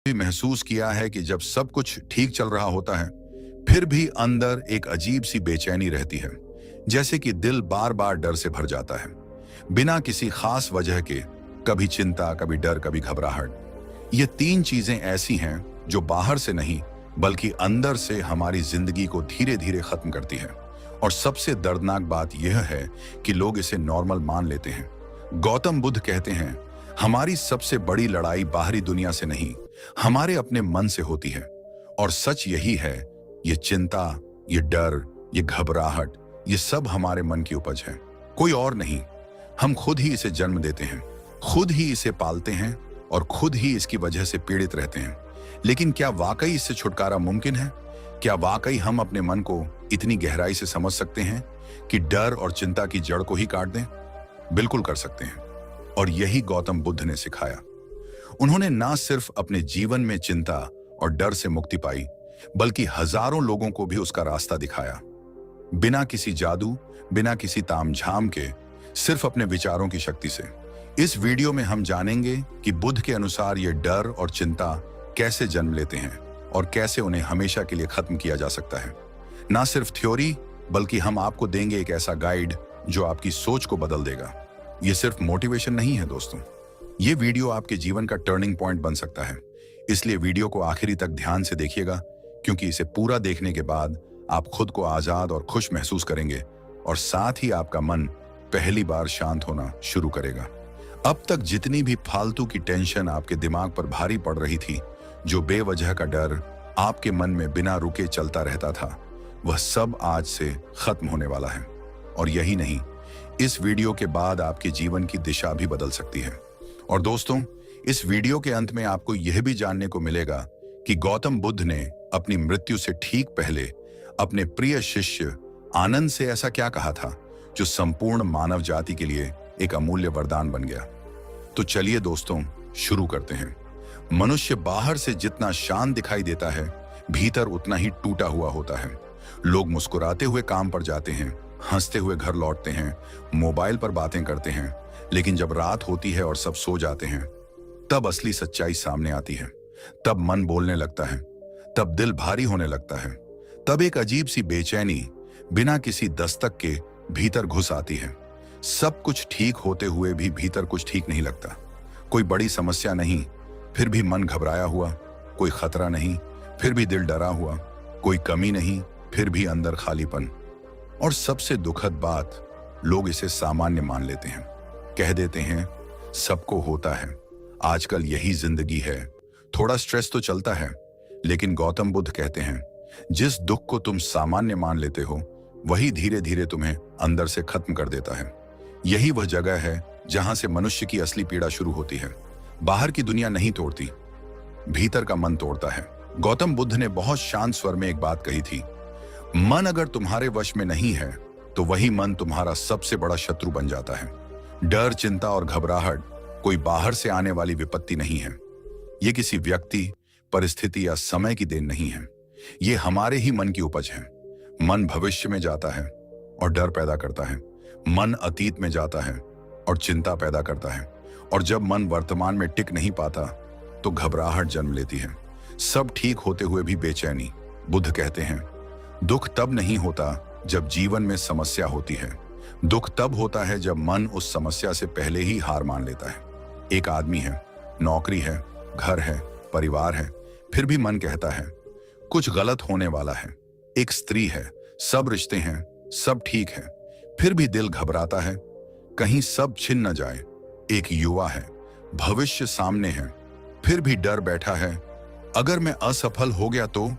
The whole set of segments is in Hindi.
भी महसूस किया है कि जब सब कुछ ठीक चल रहा होता है, फिर भी अंदर एक अजीब सी बेचैनी रहती है, जैसे कि दिल बार बार डर से भर जाता है, बिना किसी खास वजह के। कभी चिंता, कभी डर, कभी घबराहट। ये तीन चीजें ऐसी हैं जो बाहर से नहीं बल्कि अंदर से हमारी जिंदगी को धीरे धीरे खत्म करती है। और सबसे दर्दनाक बात यह है कि लोग इसे नॉर्मल मान लेते हैं। गौतम बुद्ध कहते हैं, हमारी सबसे बड़ी लड़ाई बाहरी दुनिया से नहीं, हमारे अपने मन से होती है। और सच यही है, ये चिंता, ये डर, ये घबराहट, ये सब हमारे मन की उपज है, कोई और नहीं। हम खुद ही इसे जन्म देते हैं, खुद ही इसे पालते हैं और खुद ही इसकी वजह से पीड़ित रहते हैं। लेकिन क्या वाकई इससे छुटकारा मुमकिन है? क्या वाकई हम अपने मन को इतनी गहराई से समझ सकते हैं कि डर और चिंता की जड़ को ही काट दें? बिल्कुल कर सकते हैं। और यही गौतम बुद्ध ने सिखाया। उन्होंने ना सिर्फ अपने जीवन में चिंता और डर से मुक्ति पाई, बल्कि हजारों लोगों को भी उसका रास्ता दिखाया। बिना किसी जादू, बिना किसी तामझाम के, सिर्फ अपने विचारों की शक्ति से। इस वीडियो में हम जानेंगे कि बुद्ध के अनुसार ये डर और चिंता कैसे जन्म लेते हैं और कैसे उन्हें हमेशा के लिए खत्म किया जा सकता है। ना सिर्फ थ्योरी, बल्कि हम आपको देंगे एक ऐसा गाइड जो आपकी सोच को बदल देगा। ये सिर्फ मोटिवेशन नहीं है दोस्तों, ये वीडियो आपके जीवन का टर्निंग पॉइंट बन सकता है। इसलिए वीडियो को आखिरी तक ध्यान से देखिएगा, क्योंकि इसे पूरा देखने के बाद आप खुद को आजाद और खुश महसूस करेंगे और साथ ही आपका मन पहली बार शांत होना शुरू करेगा। अब तक जितनी भी फालतू की टेंशन आपके दिमाग पर भारी पड़ रही थी, जो बेवजह का डर आपके मन में बिना रुके चलता रहता था, वह सब आज से खत्म होने वाला है। और यही नहीं, इस वीडियो के बाद आपके जीवन की दिशा भी बदल सकती है। और दोस्तों, इस वीडियो के अंत में आपको यह भी जानने को मिलेगा कि गौतम बुद्ध ने अपनी मृत्यु से ठीक पहले अपने प्रिय शिष्य आनंद से ऐसा क्या कहा था, जो संपूर्ण मानव जाति के लिए एक अमूल्य वरदान बन गया। तो चलिए दोस्तों, शुरू करते हैं। मनुष्य बाहर से जितना शांत दिखाई देता है, भीतर उतना ही टूटा हुआ होता है। लोग मुस्कुराते हुए काम पर जाते हैं, हंसते हुए घर लौटते हैं, मोबाइल पर बातें करते हैं, लेकिन जब रात होती है और सब सो जाते हैं, तब असली सच्चाई सामने आती है। तब मन बोलने लगता है, तब दिल भारी होने लगता है, तब एक अजीब सी बेचैनी बिना किसी दस्तक के भीतर घुस आती है। सब कुछ ठीक होते हुए भी भीतर कुछ ठीक नहीं लगता। कोई बड़ी समस्या नहीं, फिर भी मन घबराया हुआ। कोई खतरा नहीं, फिर भी दिल डरा हुआ। कोई कमी नहीं, फिर भी अंदर खालीपन। और सबसे दुखद बात, लोग इसे सामान्य मान लेते हैं, कह देते हैं सबको होता है, आजकल यही जिंदगी है, थोड़ा स्ट्रेस तो चलता है। लेकिन गौतम बुद्ध कहते हैं, जिस दुख को तुम सामान्य मान लेते हो, वही धीरे धीरे तुम्हें अंदर से खत्म कर देता है। यही वह जगह है जहां से मनुष्य की असली पीड़ा शुरू होती है। बाहर की दुनिया नहीं तोड़ती, भीतर का मन तोड़ता है। गौतम बुद्ध ने बहुत शांत स्वर में एक बात कही थी, मन अगर तुम्हारे वश में नहीं है, तो वही मन तुम्हारा सबसे बड़ा शत्रु बन जाता है। डर, चिंता और घबराहट कोई बाहर से आने वाली विपत्ति नहीं है। ये किसी व्यक्ति, परिस्थिति या समय की देन नहीं है। ये हमारे ही मन की उपज है। मन भविष्य में जाता है और डर पैदा करता है। मन अतीत में जाता है और चिंता पैदा करता है। और जब मन वर्तमान में टिक नहीं पाता, तो घबराहट जन्म लेती है। सब ठीक होते हुए भी बेचैनी। बुद्ध कहते हैं, दुख तब नहीं होता जब जीवन में समस्या होती है। दुख तब होता है जब मन उस समस्या से पहले ही हार मान लेता है। एक आदमी है, नौकरी है, घर है, परिवार है, फिर भी मन कहता है कुछ गलत होने वाला है। एक स्त्री है, सब रिश्ते हैं, सब ठीक है, फिर भी दिल घबराता है, कहीं सब छिन न जाए। एक युवा है, भविष्य सामने है, फिर भी डर बैठा है, अगर मैं असफल हो गया तो।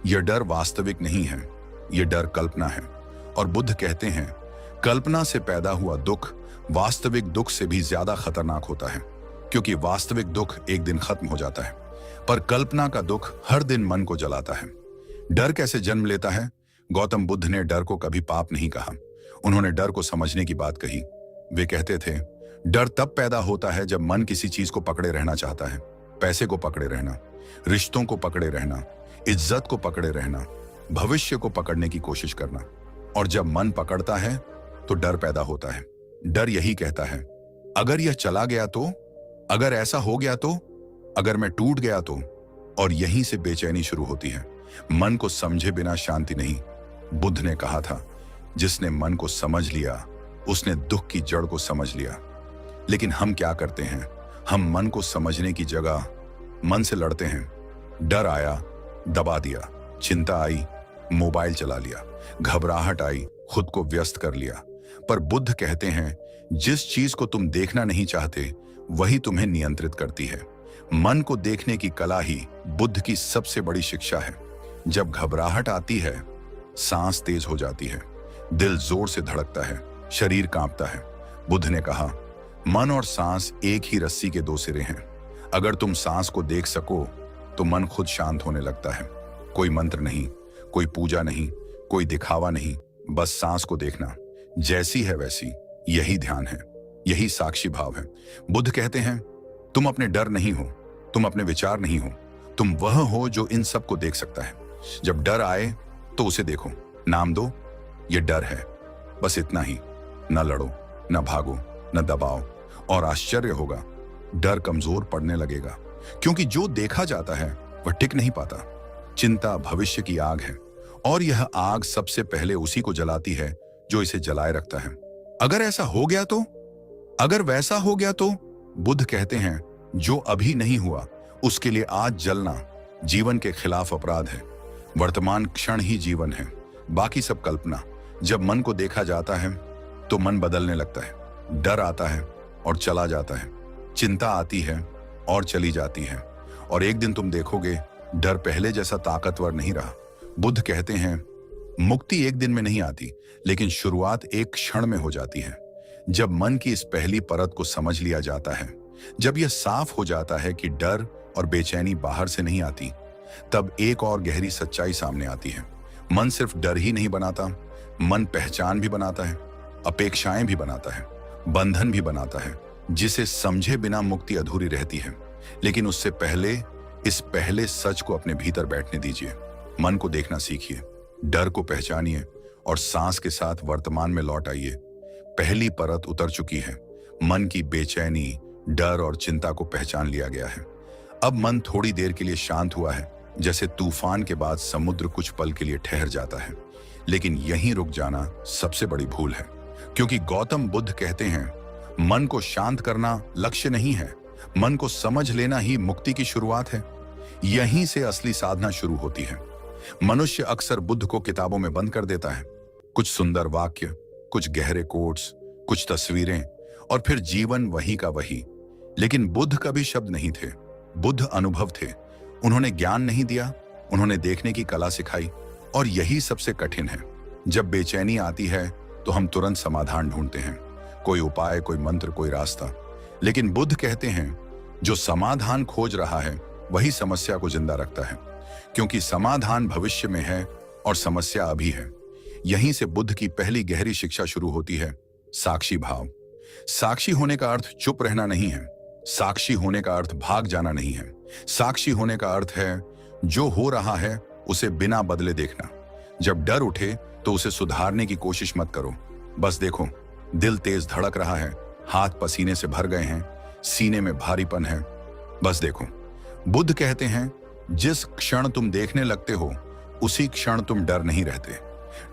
यह डर वास्तविक नहीं है, यह डर कल्पना है। और बुद्ध कहते हैं, कल्पना से पैदा हुआ दुख वास्तविक दुख से भी ज्यादा खतरनाक होता है, क्योंकि वास्तविक दुख एक दिन खत्म हो जाता है, पर कल्पना का दुख हर दिन मन को जलाता है। डर कैसे जन्म लेता है? गौतम बुद्ध ने डर को कभी पाप नहीं कहा। उन्होंने डर को समझने की बात कही। वे कहते थे, डर तब पैदा होता है जब मन किसी चीज को पकड़े रहना चाहता है। पैसे को पकड़े रहना, रिश्तों को पकड़े रहना, इज्जत को पकड़े रहना, भविष्य को पकड़ने की कोशिश करना। और जब मन पकड़ता है तो डर पैदा होता है। डर यही कहता है, अगर यह चला गया तो, अगर ऐसा हो गया तो, अगर मैं टूट गया तो। और यहीं से बेचैनी शुरू होती है। मन को समझे बिना शांति नहीं। बुद्ध ने कहा था, जिसने मन को समझ लिया उसने दुख की जड़ को समझ लिया। लेकिन हम क्या करते हैं? हम मन को समझने की जगह मन से लड़ते हैं। डर आया, दबा दिया। चिंता आई, मोबाइल चला लिया। घबराहट आई, खुद को व्यस्त कर लिया। पर बुद्ध कहते हैं, जिस चीज को तुम देखना नहीं चाहते वही तुम्हें नियंत्रित करती है। मन को देखने की कला ही बुद्ध की सबसे बड़ी शिक्षा है। जब घबराहट आती है, सांस तेज हो जाती है, दिल जोर से धड़कता है, शरीर कांपता है। बुद्ध ने कहा, मन और सांस एक ही रस्सी के 2 सिरे हैं। अगर तुम सांस को देख सको तो मन खुद शांत होने लगता है। कोई मंत्र नहीं, कोई पूजा नहीं, कोई दिखावा नहीं, बस सांस को देखना, जैसी है वैसी। यही ध्यान है, यही साक्षी भाव है। बुद्ध कहते हैं, तुम अपने डर नहीं हो, तुम अपने विचार नहीं हो, तुम वह हो जो इन सब को देख सकता है। जब डर आए तो उसे देखो, नाम दो, ये डर है, बस इतना ही। न लड़ो, न भागो, न दबाओ, और आश्चर्य होगा, डर कमजोर पड़ने लगेगा। क्योंकि जो देखा जाता है वह टिक नहीं पाता। चिंता भविष्य की आग है, और यह आग सबसे पहले उसी को जलाती है जो इसे जलाए रखता है। अगर ऐसा हो गया तो, अगर वैसा हो गया तो, बुद्ध कहते हैं, जो अभी नहीं हुआ उसके लिए आज जलना जीवन के खिलाफ अपराध है। वर्तमान क्षण ही जीवन है, बाकी सब कल्पना। जब मन को देखा जाता है तो मन बदलने लगता है। डर आता है और चला जाता है, चिंता आती है और चली जाती है, और एक दिन तुम देखोगे डर पहले जैसा ताकतवर नहीं रहा। बुद्ध कहते हैं, मुक्ति एक दिन में नहीं आती, लेकिन शुरुआत एक क्षण में हो जाती है। जब मन की इस पहली परत को समझ लिया जाता है, जब यह साफ हो जाता है कि डर और बेचैनी बाहर से नहीं आती, तब एक और गहरी सच्चाई सामने आती है। मन सिर्फ डर ही नहीं बनाता, मन पहचान भी बनाता है, अपेक्षाएं भी बनाता है, बंधन भी बनाता है, जिसे समझे बिना मुक्ति अधूरी रहती है। लेकिन उससे पहले इस पहले सच को अपने भीतर बैठने दीजिए। मन को देखना सीखिए, डर को पहचानिए, और सांस के साथ वर्तमान में लौट आइए। पहली परत उतर चुकी है, मन की बेचैनी, डर और चिंता को पहचान लिया गया है। अब मन थोड़ी देर के लिए शांत हुआ है, जैसे तूफान के बाद समुद्र कुछ पल के लिए ठहर जाता है। लेकिन यहीं रुक जाना सबसे बड़ी भूल है, क्योंकि गौतम बुद्ध कहते हैं, मन को शांत करना लक्ष्य नहीं है, मन को समझ लेना ही मुक्ति की शुरुआत है। यहीं से असली साधना शुरू होती है। मनुष्य अक्सर बुद्ध को किताबों में बंद कर देता है, कुछ सुंदर वाक्य, कुछ गहरे कोट्स, कुछ तस्वीरें, और फिर जीवन वही का वही। लेकिन बुद्ध कभी शब्द नहीं थे, बुद्ध अनुभव थे। उन्होंने ज्ञान नहीं दिया, उन्होंने देखने की कला सिखाई, और यही सबसे कठिन है। जब बेचैनी आती है तो हम तुरंत समाधान ढूंढते हैं, कोई उपाय, कोई मंत्र, कोई रास्ता। लेकिन बुद्ध कहते हैं, जो समाधान खोज रहा है वही समस्या को जिंदा रखता है, क्योंकि समाधान भविष्य में है और समस्या अभी है। यहीं से बुद्ध की पहली गहरी शिक्षा शुरू होती है, साक्षी भाव। साक्षी होने का अर्थ चुप रहना नहीं है, साक्षी होने का अर्थ भाग जाना नहीं है। साक्षी होने का अर्थ है जो हो रहा है उसे बिना बदले देखना। जब डर उठे तो उसे सुधारने की कोशिश मत करो, बस देखो, दिल तेज धड़क रहा है, हाथ पसीने से भर गए हैं, सीने में भारीपन है, बस देखो। बुद्ध कहते हैं, जिस क्षण तुम देखने लगते हो उसी क्षण तुम डर नहीं रहते।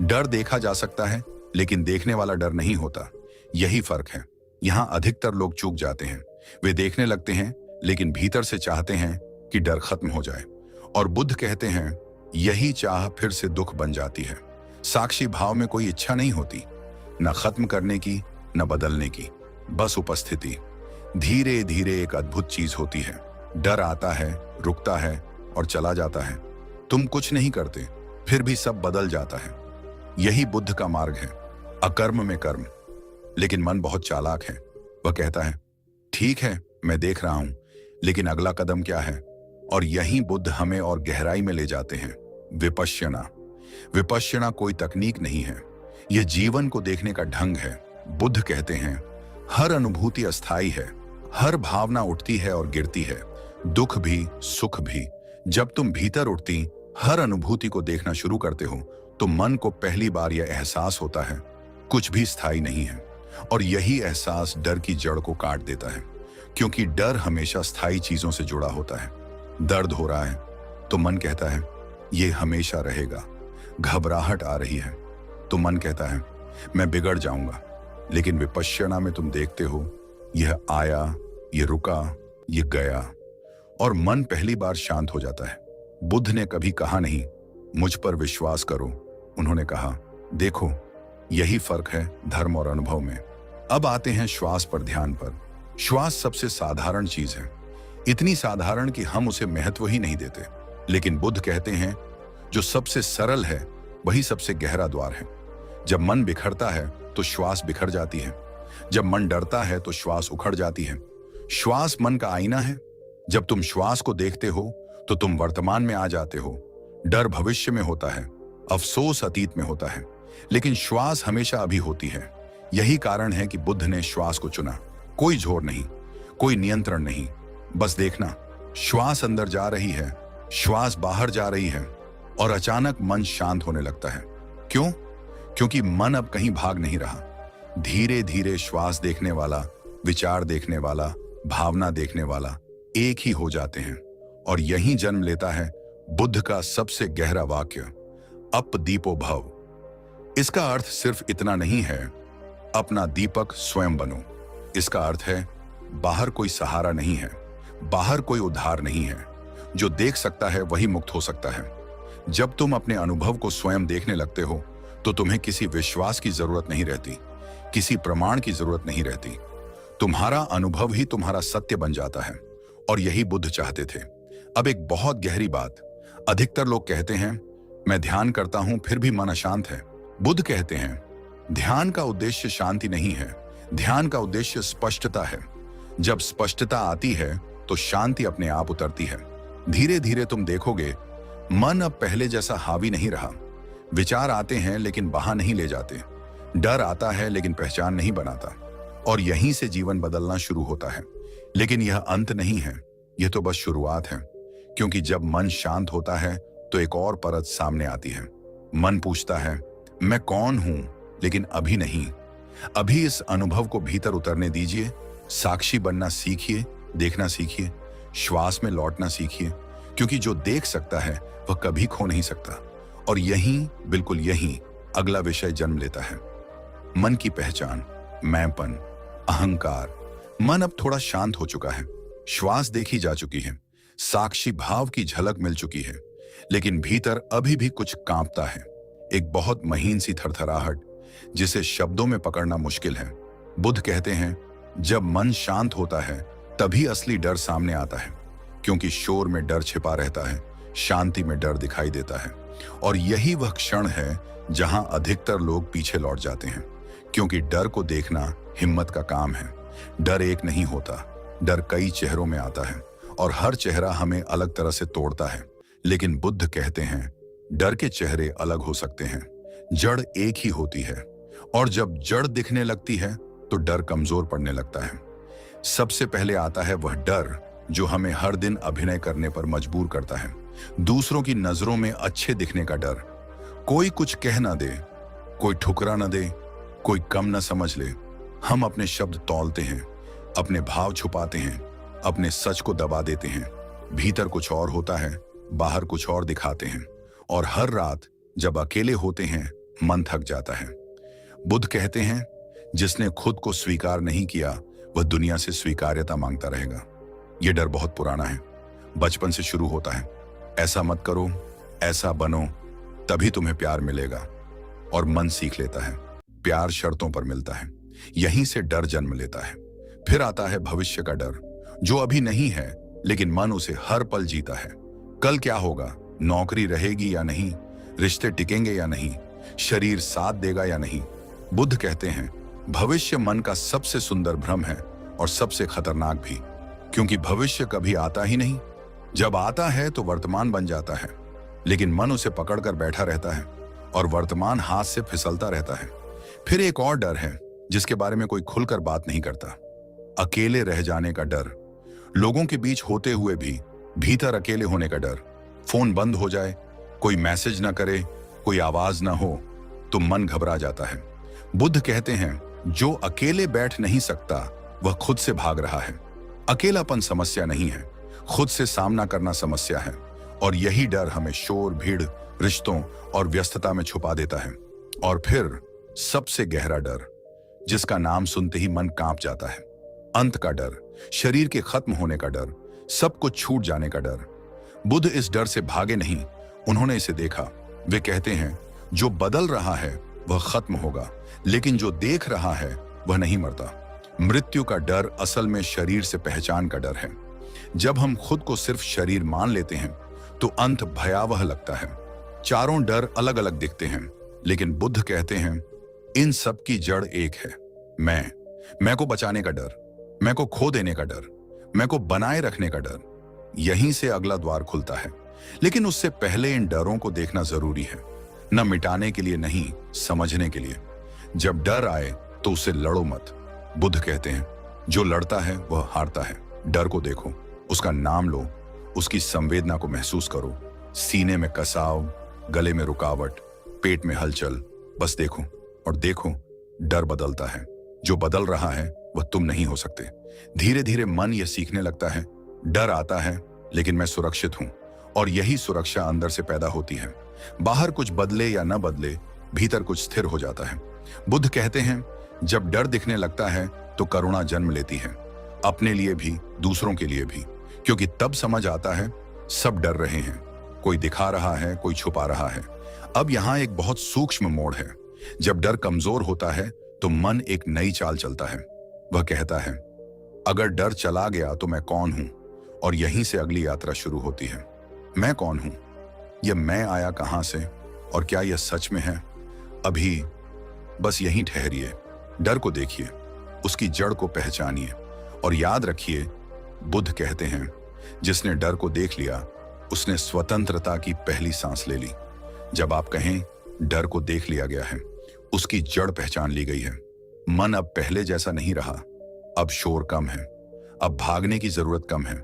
डर देखा जा सकता है, लेकिन देखने वाला डर नहीं होता। यही फर्क है। यहां अधिकतर लोग चूक जाते हैं। वे देखने लगते हैं, लेकिन भीतर से चाहते हैं कि डर खत्म हो जाए। और बुद्ध कहते हैं, यही चाह फिर से दुख बन जाती है। साक्षी भाव में कोई इच्छा नहीं होती, न खत्म करने की, न बदलने की, बस उपस्थिति। धीरे धीरे एक अद्भुत चीज होती है। डर आता है, रुकता है और चला जाता है। तुम कुछ नहीं करते, फिर भी सब बदल जाता है। यही बुद्ध का मार्ग है, अकर्म में कर्म। लेकिन मन बहुत चालाक है। वह कहता है, ठीक है, मैं देख रहा हूं, लेकिन अगला कदम क्या है? और यहीं बुद्ध हमें और गहराई में ले जाते हैं, विपश्यना। विपश्यना कोई तकनीक नहीं है, यह जीवन को देखने का ढंग है। बुद्ध कहते हैं, हर अनुभूति अस्थायी है, हर भावना उठती है और गिरती है, दुख भी, सुख भी। जब तुम भीतर उठती हर अनुभूति को देखना शुरू करते हो तो मन को पहली बार यह एहसास होता है, कुछ भी स्थायी नहीं है। और यही एहसास डर की जड़ को काट देता है, क्योंकि डर हमेशा स्थायी चीजों से जुड़ा होता है। दर्द हो रहा है, तो मन कहता है ये हमेशा रहेगा। घबराहट आ रही है तो मन कहता है मैं बिगड़ जाऊंगा। लेकिन विपश्यना में तुम देखते हो यह आया, ये रुका, ये गया, और मन पहली बार शांत हो जाता है। बुद्ध ने कभी कहा नहीं मुझ पर विश्वास करो, उन्होंने कहा देखो यही फर्क है धर्म और अनुभव में। अब आते हैं श्वास पर ध्यान पर। श्वास सबसे साधारण चीज है, इतनी साधारण कि हम उसे महत्व ही नहीं देते। लेकिन बुद्ध कहते हैं जो सबसे सरल है वही सबसे गहरा द्वार है। जब मन बिखरता है तो श्वास बिखर जाती है, जब मन डरता है तो श्वास उखड़ जाती है। श्वास मन का आईना है। जब तुम श्वास को देखते हो तो तुम वर्तमान में आ जाते हो। डर भविष्य में होता है, अफसोस अतीत में होता है, लेकिन श्वास हमेशा अभी होती है। यही कारण है कि बुद्ध ने श्वास को चुना। कोई जोर नहीं, कोई नियंत्रण नहीं, बस देखना श्वास अंदर जा रही है, श्वास बाहर जा रही है, और अचानक मन शांत होने लगता है। क्यों? क्योंकि मन अब कहीं भाग नहीं रहा। धीरे धीरे श्वास देखने वाला, विचार देखने वाला, भावना देखने वाला एक ही हो जाते हैं। और यहीं जन्म लेता है बुद्ध का सबसे गहरा वाक्य, अप दीपो भव। इसका अर्थ सिर्फ इतना नहीं है अपना दीपक स्वयं बनो। इसका अर्थ है बाहर कोई सहारा नहीं है, बाहर कोई उद्धार नहीं है। जो देख सकता है वही मुक्त हो सकता है। जब तुम अपने अनुभव को स्वयं देखने लगते हो तो तुम्हें किसी विश्वास की जरूरत नहीं रहती, किसी प्रमाण की जरूरत नहीं रहती। तुम्हारा अनुभव ही तुम्हारा सत्य बन जाता है, और यही बुद्ध चाहते थे। अब एक बहुत गहरी बात, अधिकतर लोग कहते हैं मैं ध्यान करता हूं फिर भी मन अशांत है। बुद्ध कहते हैं ध्यान का उद्देश्य शांति नहीं है, ध्यान का उद्देश्य स्पष्टता है। जब स्पष्टता आती है तो शांति अपने आप उतरती है। धीरे धीरे तुम देखोगे मन अब पहले जैसा हावी नहीं रहा। विचार आते हैं लेकिन बहा नहीं ले जाते, डर आता है लेकिन पहचान नहीं बनाता, और यहीं से जीवन बदलना शुरू होता है। लेकिन यह अंत नहीं है, यह तो बस शुरुआत है। क्योंकि जब मन शांत होता है तो एक और परत सामने आती है। मन पूछता है मैं कौन हूं, लेकिन अभी नहीं। अभी इस अनुभव को भीतर उतरने दीजिए, साक्षी बनना सीखिए, देखना सीखिए, श्वास में लौटना सीखिए, क्योंकि जो देख सकता है वह कभी खो नहीं सकता। और यहीं, बिल्कुल यहीं अगला विषय जन्म लेता है, मन की पहचान, मैंपन, अहंकार। मन अब थोड़ा शांत हो चुका है, श्वास देखी जा चुकी है, साक्षी भाव की झलक मिल चुकी है, लेकिन भीतर अभी भी कुछ कांपता है, एक बहुत महीन सी थरथराहट जिसे शब्दों में पकड़ना मुश्किल है। बुद्ध कहते हैं जब मन शांत होता है तभी असली डर सामने आता है, क्योंकि शोर में डर छिपा रहता है, शांति में डर दिखाई देता है। और यही वह क्षण है जहां अधिकतर लोग पीछे लौट जाते हैं, क्योंकि डर को देखना हिम्मत का काम है। डर एक नहीं होता, डर कई चेहरों में आता है, और हर चेहरा हमें अलग तरह से तोड़ता है। लेकिन बुद्ध कहते हैं डर के चेहरे अलग हो सकते हैं, जड़ एक ही होती है, और जब जड़ दिखने लगती है तो डर कमजोर पड़ने लगता है। सबसे पहले आता है वह डर जो हमें हर दिन अभिनय करने पर मजबूर करता है, दूसरों की नजरों में अच्छे दिखने का डर। कोई कुछ कह ना दे, कोई ठुकरा न दे, कोई कम न समझ ले। हम अपने शब्द तौलते हैं, अपने भाव छुपाते हैं, अपने सच को दबा देते हैं। भीतर कुछ और होता है, बाहर कुछ और दिखाते हैं, और हर रात जब अकेले होते हैं मन थक जाता है। बुद्ध कहते हैं जिसने खुद को स्वीकार नहीं किया वह दुनिया से स्वीकार्यता मांगता रहेगा। यह डर बहुत पुराना है, बचपन से शुरू होता है। ऐसा मत करो, ऐसा बनो, तभी तुम्हें प्यार मिलेगा। और मन सीख लेता है, प्यार शर्तों पर मिलता है। यहीं से डर जन्म लेता है। फिर आता है भविष्य का डर, जो अभी नहीं है लेकिन मन उसे हर पल जीता है। कल क्या होगा, नौकरी रहेगी या नहीं, रिश्ते टिकेंगे या नहीं, शरीर साथ देगा या नहीं। बुद्ध कहते हैं भविष्य मन का सबसे सुंदर भ्रम है और सबसे खतरनाक भी, क्योंकि भविष्य कभी आता ही नहीं। जब आता है तो वर्तमान बन जाता है, लेकिन मन उसे पकड़कर बैठा रहता है और वर्तमान हाथ से फिसलता रहता है। फिर एक और डर है जिसके बारे में कोई खुलकर बात नहीं करता, अकेले रह जाने का डर। लोगों के बीच होते हुए भी भीतर अकेले होने का डर। फोन बंद हो जाए, कोई मैसेज ना करे, कोई आवाज ना हो तो मन घबरा जाता है। बुद्ध कहते हैं जो अकेले बैठ नहीं सकता वह खुद से भाग रहा है। अकेलापन समस्या नहीं है, खुद से सामना करना समस्या है। और यही डर हमें शोर, भीड़, रिश्तों और व्यस्तता में छुपा देता है। और फिर सबसे गहरा डर, जिसका नाम सुनते ही मन कांप जाता है, अंत का डर, शरीर के खत्म होने का डर, सब कुछ छूट जाने का डर। बुद्ध इस डर से भागे नहीं, उन्होंने इसे देखा। वे कहते हैं, जो बदल रहा है वह खत्म होगा, लेकिन जो देख रहा है वह नहीं मरता। मृत्यु का डर असल में शरीर से पहचान का डर है। जब हम खुद को सिर्फ शरीर मान लेते हैं तो अंत भयावह लगता है। चारों डर अलग अलग दिखते हैं, लेकिन बुद्ध कहते हैं इन सब की जड़ एक है, मैं को बचाने का डर, मैं को खो देने का डर, मैं को बनाए रखने का डर। यहीं से अगला द्वार खुलता है, लेकिन उससे पहले इन डरों को देखना जरूरी है, न मिटाने के लिए, नहीं, समझने के लिए। जब डर आए तो उसे लड़ो मत। बुद्ध कहते हैं जो लड़ता है वह हारता है। डर को देखो, उसका नाम लो, उसकी संवेदना को महसूस करो, सीने में कसाव, गले में रुकावट, पेट में हलचल, बस देखो और देखो। डर बदलता है, जो बदल रहा है वह तुम नहीं हो सकते। धीरे धीरे मन यह सीखने लगता है, डर आता है लेकिन मैं सुरक्षित हूं, और यही सुरक्षा अंदर से पैदा होती है। बाहर कुछ बदले या न बदले, भीतर कुछ स्थिर हो जाता है। बुद्ध कहते हैं जब डर दिखने लगता है तो करुणा जन्म लेती है, अपने लिए भी, दूसरों के लिए भी, क्योंकि तब समझ आता है सब डर रहे हैं, कोई दिखा रहा है, कोई छुपा रहा है। अब यहाँ एक बहुत सूक्ष्म मोड़ है। जब डर कमजोर होता है तो मन एक नई चाल चलता है। वह कहता है अगर डर चला गया तो मैं कौन हूं, और यहीं से अगली यात्रा शुरू होती है। मैं कौन हूं, यह मैं आया कहां से, और क्या यह सच में है? अभी बस यहीं ठहरिए, डर को देखिए, उसकी जड़ को पहचानिए, और याद रखिए बुद्ध कहते हैं जिसने डर को देख लिया उसने स्वतंत्रता की पहली सांस ले ली। जब आप कहें डर को देख लिया गया है, उसकी जड़ पहचान ली गई है। मन अब पहले जैसा नहीं रहा, अब शोर कम है, अब भागने की जरूरत कम है,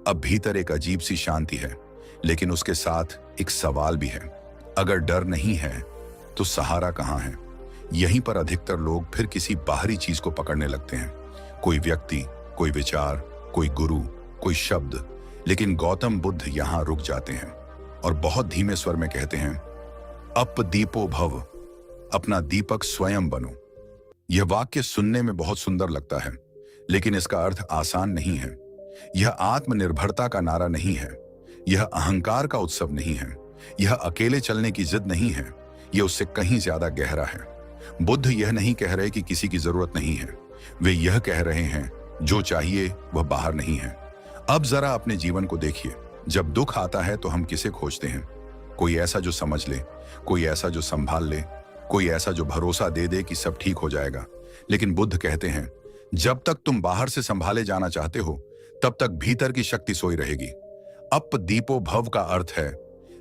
अब भीतर एक अजीब सी शांति है, लेकिन उसके साथ एक सवाल भी है। अगर डर नहीं है तो सहारा कहाँ है? यहीं पर अधिकतर लोग फिर किसी बाहरी चीज को पकड़ने लगते हैं, कोई व्यक्ति, कोई विचार, कोई गुरु, कोई शब्द। लेकिन गौतम बुद्ध यहां रुक जाते हैं और बहुत धीमे स्वर में कहते हैं अप दीपो भव, अपना दीपक स्वयं बनो। यह वाक्य सुनने में बहुत सुंदर लगता है, लेकिन इसका अर्थ आसान नहीं है। यह आत्मनिर्भरता का नारा नहीं है, यह अहंकार का उत्सव नहीं है, यह अकेले चलने की जिद नहीं है, यह उससे कहीं ज्यादा गहरा है। बुद्ध यह नहीं कह रहे कि किसी की जरूरत नहीं है, वे यह कह रहे हैं जो चाहिए वह बाहर नहीं है। अब जरा अपने जीवन को देखिए, जब दुख आता है तो हम किसे खोजते हैं? कोई ऐसा जो समझ ले, कोई ऐसा जो संभाल ले, कोई ऐसा जो भरोसा दे दे कि सब ठीक हो जाएगा। लेकिन बुद्ध कहते हैं जब तक तुम बाहर से संभाले जाना चाहते हो तब तक भीतर की शक्ति सोई रहेगी। अप दीपो भव का अर्थ है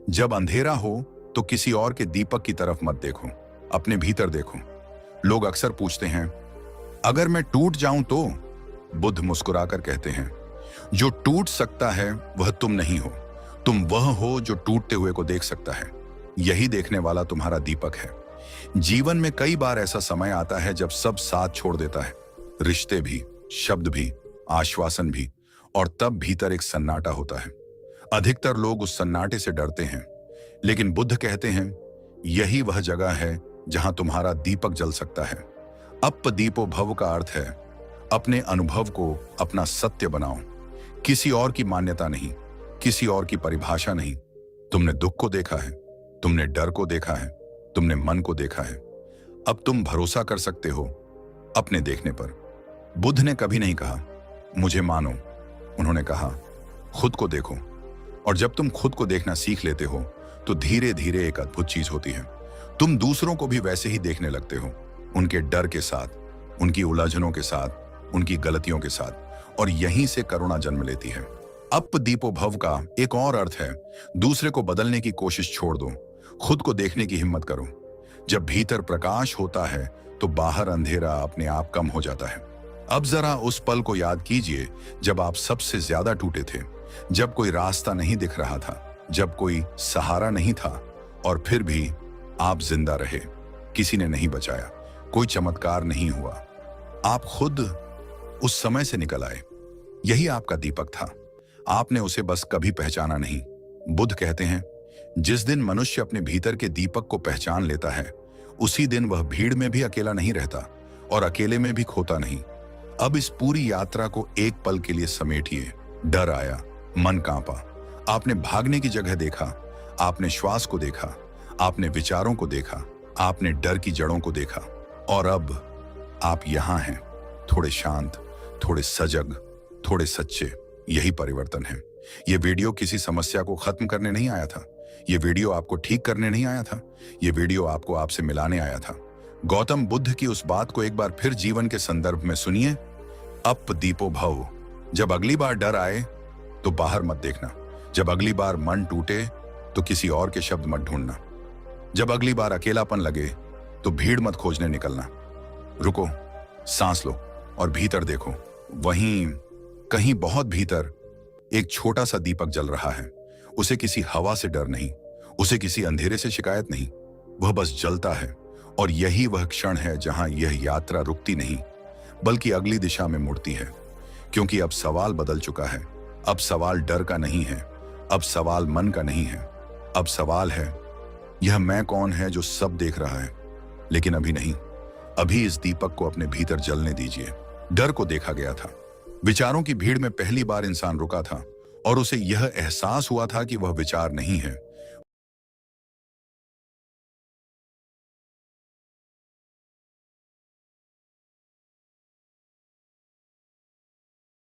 जब अंधेरा हो तो किसी और के दीपक की तरफ मत देखो, अपने भीतर देखो। लोग अक्सर पूछते हैं अगर मैं टूट जाऊं तो? बुद्ध मुस्कुराकर कहते हैं जो टूट सकता है वह तुम नहीं हो, तुम वह हो जो टूटते हुए को देख सकता है। यही देखने वाला तुम्हारा दीपक है। जीवन में कई बार ऐसा समय आता है जब सब साथ छोड़ देता है, रिश्ते भी, शब्द भी, आश्वासन भी, और तब भीतर एक सन्नाटा होता है। अधिकतर लोग उस सन्नाटे से डरते हैं, लेकिन बुद्ध कहते हैं यही वह जगह है जहां तुम्हारा दीपक जल सकता है। अप दीपो भव का अर्थ है अपने अनुभव को अपना सत्य बनाओ, किसी और की मान्यता नहीं, किसी और की परिभाषा नहीं। तुमने दुख को देखा है, तुमने डर को देखा है, तुमने मन को देखा है। अब तुम भरोसा कर सकते हो अपने देखने पर। बुद्ध ने कभी नहीं कहा मुझे मानो, उन्होंने कहा खुद को देखो। और जब तुम खुद को देखना सीख लेते हो तो धीरे धीरे एक अद्भुत चीज होती है, तुम दूसरों को भी वैसे ही देखने लगते हो, उनके डर के साथ, उनकी उलझनों के साथ, उनकी गलतियों के साथ, और यहीं से करुणा जन्म लेती है। अप दीपो भव का एक और अर्थ है दूसरे को बदलने की कोशिश छोड़ दो, खुद को देखने की हिम्मत करो। जब भीतर प्रकाश होता है तो बाहर अंधेरा अपने आप कम हो जाता है। अब जरा उस पल को याद कीजिए जब आप सबसे ज्यादा टूटे थे, जब कोई रास्ता नहीं दिख रहा था, जब कोई सहारा नहीं था, और फिर भी आप जिंदा रहे। किसी ने नहीं बचाया, कोई चमत्कार नहीं हुआ, आप खुद उस समय से निकल आए। यही आपका दीपक था। आपने उसे बस कभी पहचाना नहीं, बुद्ध कहते हैं, जिस दिन मनुष्य अपने भीतर के दीपक को पहचान लेता है, उसी दिन वह भीड़ में भी अकेला नहीं रहता और अकेले में भी खोता नहीं। अब इस पूरी यात्रा को एक पल के लिए समेटिए। डर आया, मन कांपा, आपने भागने की जगह देखा, आपने श्वास को देखा, आपने विचारों को देखा, आपने डर की जड़ों को देखा, और अब आप यहां हैं, थोड़े शांत, थोड़े सजग, थोड़े सच्चे। यही परिवर्तन है। यह वीडियो किसी समस्या को खत्म करने नहीं आया था। यह वीडियो आपको ठीक करने नहीं आया था। यह वीडियो आपको आपसे मिलाने आया था। गौतम बुद्ध की उस बात को एक बार फिर जीवन के संदर्भ में सुनिए। अप दीपो भव। जब अगली बार डर आए तो बाहर मत देखना। जब अगली बार मन टूटे तो किसी और के शब्द मत ढूंढना। जब अगली बार अकेलापन लगे तो भीड़ मत खोजने निकलना। रुको, सांस लो और भीतर देखो। वहीं कहीं बहुत भीतर एक छोटा सा दीपक जल रहा है। उसे किसी हवा से डर नहीं, उसे किसी अंधेरे से शिकायत नहीं, वह बस जलता है। और यही वह क्षण है जहां यह यात्रा रुकती नहीं, बल्कि अगली दिशा में मुड़ती है। क्योंकि अब सवाल बदल चुका है। अब सवाल डर का नहीं है, अब सवाल मन का नहीं है। अब सवाल है, यह मैं कौन है जो सब देख रहा है लेकिन अभी नहीं। अभी इस दीपक को अपने भीतर जलने दीजिए। डर को देखा गया था। विचारों की भीड़ में पहली बार इंसान रुका था और उसे यह एहसास हुआ था कि वह विचार नहीं है,